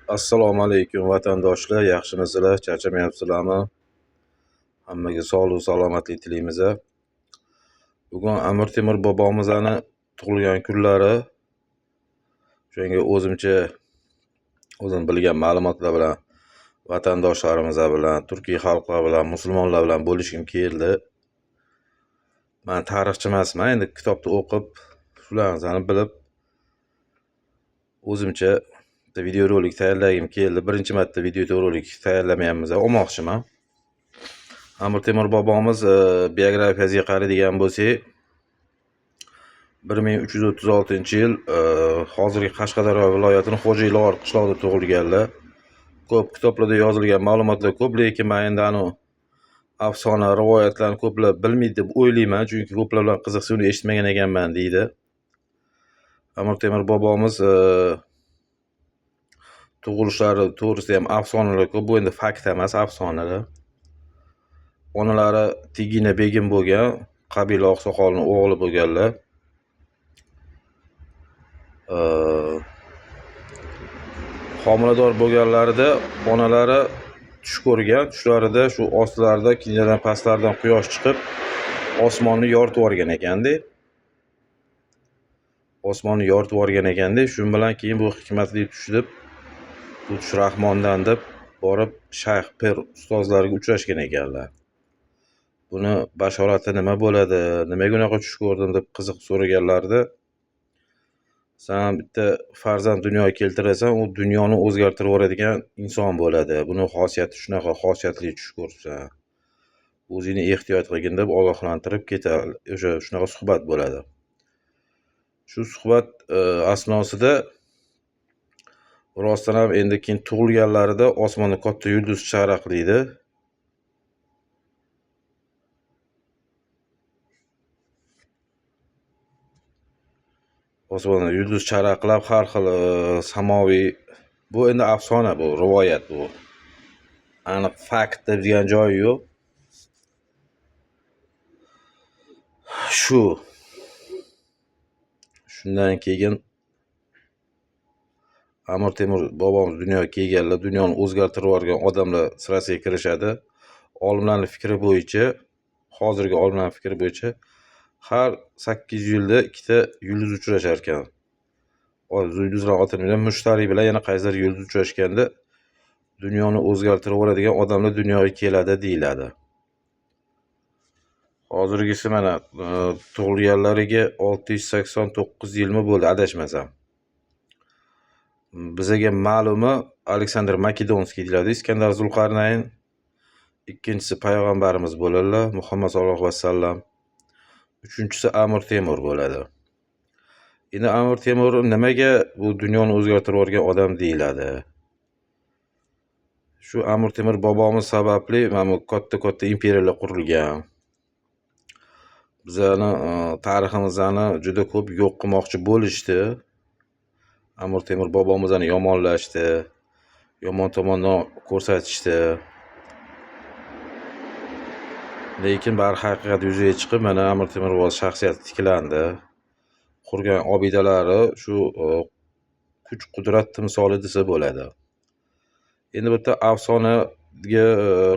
Assalomu alaykum vatandoshlar, yaxshimisizlar, charchamayapsizlarmi? Hammaga sog'lik, salomatlik tilaymiz. Bugun Amir Temur bobomizning tug'ilgan kunlari. Shunga o'zim bilgan ma'lumotlar bilan vatandoshlarimiz bilan, Turkiy xalqlar bilan, musulmonlar bilan bo'lishim keldi. Men tarixchi emasman, endi kitobni o'qib, shularni bilib o'zimcha videorolik tayyorlagim keldi. Birinchi marta videorolik tayyorlamayapmiz, olmoqchiman. Amir Temur bobomiz biografiyasiga qaraydigan bo'lsak, 1336-yil hozirgi Qashqadaryo viloyatining Xo'jaylor qishlog'ida tug'ilganlar. Ko'p kitoblarda yozilgan ma'lumotlar ko'p, lekin men endi afsona rivoyatlarni ko'plar bilmaydi deb o'ylayman, chunki ko'plar bilan qiziqsa uni eshitmagan ekanman deydi. Amir Temur bobomiz tug'ilishlari to'g'risida ham afsonalar ko'p, bu endi fakt emas, afsonalar. Onalari Tigina begim bo'lgan, qabila oqsoqolining o'g'li bo'lganlar. Homilador bo'lganlarida onalari tush ko'rgan, tushlarida shu ostlarida kinadan pastlardan quyosh chiqib, osmonni yoritib yuborgan ekanda. Shu bilan keyin bu hikmatli tush deb, bu tush Rahmondan deb borib shayx pir ustozlariga uchrashgan ekanlar. Buni bashorati nima bo'ladi, nimaga unaqa tush ko'rdim deb qiziq so'raganlarida, sen bitta farzand dunyoga keltirasan, u dunyoni o'zgartirib yuboradigan inson bo'ladi. Buni xosiyati shunaqa, xosiyatli tush ko'rsan. O'zingni ehtiyot qilgin deb ogohlantirib ketadi. Shunaqa suhbat bo'ladi. Shu suhbat asnosida rostdan ham endi keyin tug'ilganlarida osmonda katta yulduz charaqlaydi. Osmonda yulduz charaqlab, har xil samoviy, bu endi afsona, bu rivoyat, bu aniq fakt degan joyi yo'q. Shundan keyin Amir Temur bobomiz dunyoga kelganlar, dunyoni o'zgartirib yuborgan odamlar sirasiga kirishadi. Olimlarning fikri bo'yicha, hozirgi olimlarning fikri bo'yicha har 8 yilda ikkita yulduz uchrashar ekan. Yulduzlar otilmagan, Mushtariy bilan yana qaysidir yulduz uchrashganda dunyoni o'zgartirib yuboradigan odamlar dunyoga keladi deyiladi. Hozirgisi mana tug'ilganlariga 689 yilmi bo'ldi, adashmasam. Bizga ma'lumi Aleksandr Makedonskiy deyiladi. Iskandar Zulqarnayn, ikkinchisi payg'ambarimiz bo'ladilar, Muhammad sollallohu alayhi vasallam. Uchinchisi Amir Temur bo'ladi. Endi Amir Temur nimaga bu dunyoni o'zgartirib yuborgan odam deyiladi? Shu Amir Temur bobomiz sababli mana katta imperiyalar qurilgan. Bizani tariximizni juda ko'p yo'q qilmoqchi bo'lishdi. Amir Temur bobomizni yomonlashdi, yomon tomondan ko'rsatishdi. Lekin bar haqiqat yuzaga chiqib, mana Amir Temur bobo shaxsiyati tiklandi. Qurgan obidalari shu kuch-qudrat timsoli desa bo'ladi. Endi bu yerda afsonaga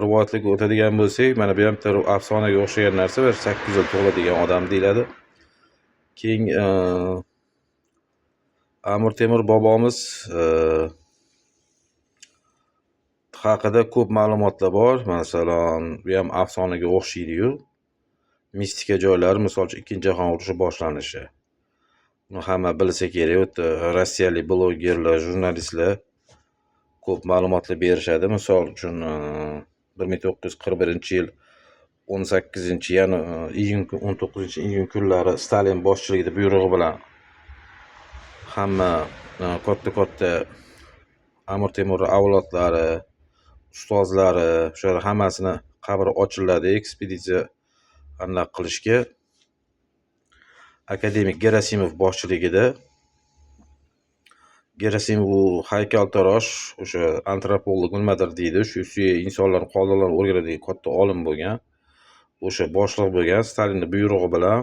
rivoyatlarga o'tadigan bo'lsak, mana bu ham bitta afsonaga o'xshagan narsa, 8 yil tug'iladigan odam deyiladi. Keyin Amir Temur bobomiz haqida ko'p ma'lumotlar bor. Masalan, bu ham afsonaga o'xshaydi-yu. Mistika joylari, misol uchun Ikkinchi jahon urushi boshlanishi. Buni hamma bilsa kerak. Rossiyalik blogerlar, jurnalistlar ko'p ma'lumotlar berishadi. Misol uchun 1941-yil 19-iyun kunlari Stalin boshchiligida buyrug'i bilan hamma katta Amir Temur avlodlari, ustozlari, o'shalar hammasini qabri ochiladi ekspeditsiya aniq qilishga. Akademik Gerasimov boshchiligida. Gerasimov haykaltarosh, o'sha antropolog nimadir deydi, shu insonlar qoldiqlarini o'rganadigan katta olim bo'lgan. O'sha boshliq bo'lgan. Stalinning buyrug'i bilan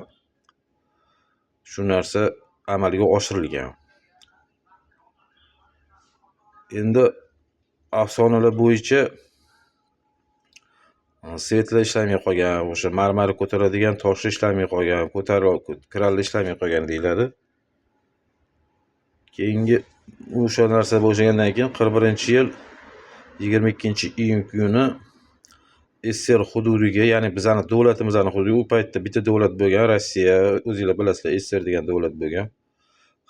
shu narsa amalga oshirilgan. Endi afsonalar bo'yicha svetlar ishlamay qolgan, o'sha marmar ko'taradigan toshlar ishlamay qolgan, krallar ishlamay qolgan deyiladi. Keyingi o'sha narsa bo'lgandan keyin 41-yil 22-iyun kuni SSR hududiga, ya'ni bizani davlatimizni hududiga, u paytda bitta davlat bo'lgan, Rossiya, o'zinglar bilasizlar, SSR degan davlat bo'lgan.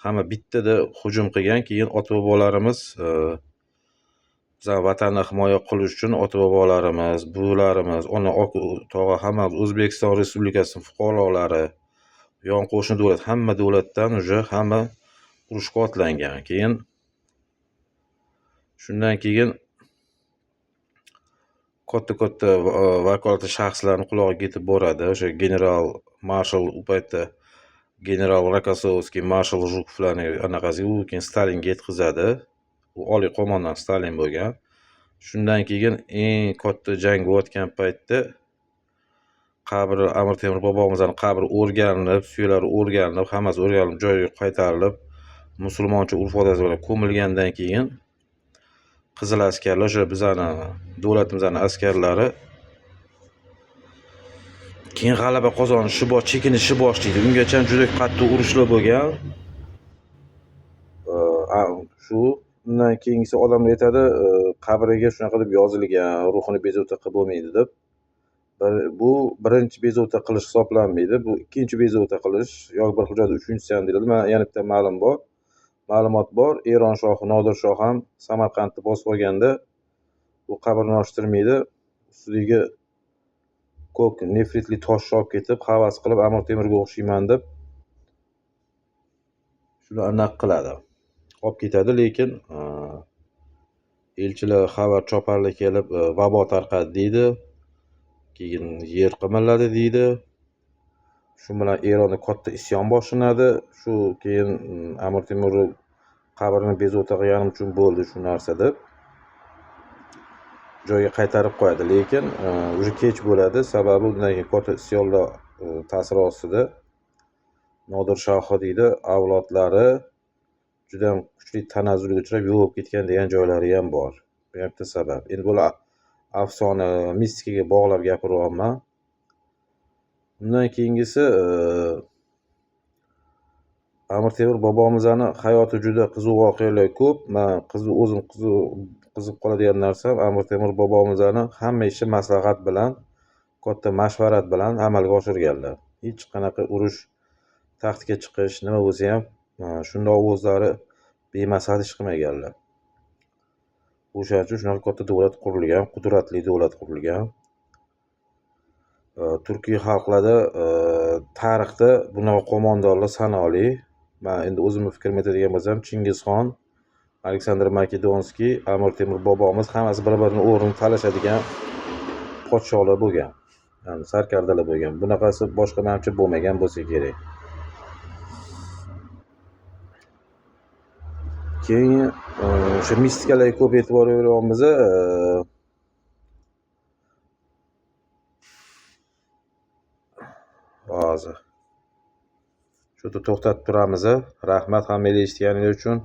Hamma bittada hujum qilgan. Keyin ota-bobolarimiz bizani vatanni himoya qilish uchun ota-bobolarimiz, buvilarimiz, ona, tog'a hammamiz O'zbekiston Respublikasining fuqarolari, yon qo'shni davlat, hamma davlatdan hamma urushga otlangan. Keyin shundan keyin katta vakolatli shaxslarning qulog'iga yetib boradi. O'sha general marshal, u paytda general Rokosovskiy, marshal Zhukovlarning anaqasi, u keyin Stalinga yetkazadi. U oliy qo'mondon Stalin bo'lgan. Shundan keyin eng katta jang bo'layotgan paytda qabri, Amir Temur bobomizning qabri o'rganilib, suyaklari o'rganilib, hammasi o'rganilib, joyiga qaytarilib, musulmoncha urf-odat bilan ko'milgandan keyin qizil askarlar, o'sha bizani davlatimizning askarlari keyin g'alaba qozonishi, chekinishni boshlaydi. Ungacha juda qattiq urushlar bo'lgan. Shu undan keyingisi odamlar aytadi, qabriga shunaqa deb yozilgan, ruhini bezovta qilib bo'lmaydi deb. Bu birinchi bezovta qilish hisoblanmaydi. Bu ikkinchi bezovta qilish yoki bir hujjat uchinchisi ham deyiladi. Mana yana bitta ma'lumot bor. Eron shohi Nodir shoh ham Samarqandni bosib olganda bu qabrni ochtirmaydi. Ustiga ko'k nefritli tosh olib ketib, havas qilib Amir Temurga o'xshayman deb shuni anaqa qiladi. Olib ketadi, lekin elchilar xabar choparlar kelib vabo tarqadi deydi. Keyin yer qimirladi deydi. Shu bilan Eronda katta isyon boshlanadi. Shu keyin Amir Temur qabrini bezovta qilganim uchun bo'ldi shu narsa deb joyiga qaytarib qo'yadi. Lekin уже kech bo'ladi, sababi undan keyin katta isyonlar ta'siri ostida Nodir shohi deydi, avlodlari juda ham kuchli tanazzulga uchrab yo'qolib ketgan degan joylari ham bor. Bu ham bitta sabab. Endi bular afsona, mistikaga bog'lab gapiryapman. Undan keyingisi Amir Temur bobomizning hayoti juda qiziq voqealar ko'p. Men o'zim qiziq qoladigan narsam, Amir Temur bobomizning hamma ishi maslahat bilan, katta mashvarat bilan amalga oshirganlar. Hech qanaqa urush, taxtga chiqish, nima bo'lsa ham shundoq o'zlari bemaslahat ish qilmaganlar. O'shaning uchun shunaqa katta davlat qurilgan, qudratli davlat qurilgan. Turkiy xalqlarda tarixda bunaqa qo'mondonlar sanoqli. Men endi o'zimning fikrimni aytadigan bo'lsam, Chingizxon, Aleksandr Makedonskiy, Amir Temur bobomiz hammasi bir-birini o'rnini talashadigan podsholar bo'lgan. Ya'ni sarkardalar bo'lgan. Bunaqasi boshqa menimcha bo'lmagan bo'lsa kerak. Keyin o'sha mistikalarga ko'p e'tibor beryapmiz. Hozir shu yerda to'xtatib turamiz. Rahmat hammanglar eshitganingiz uchun.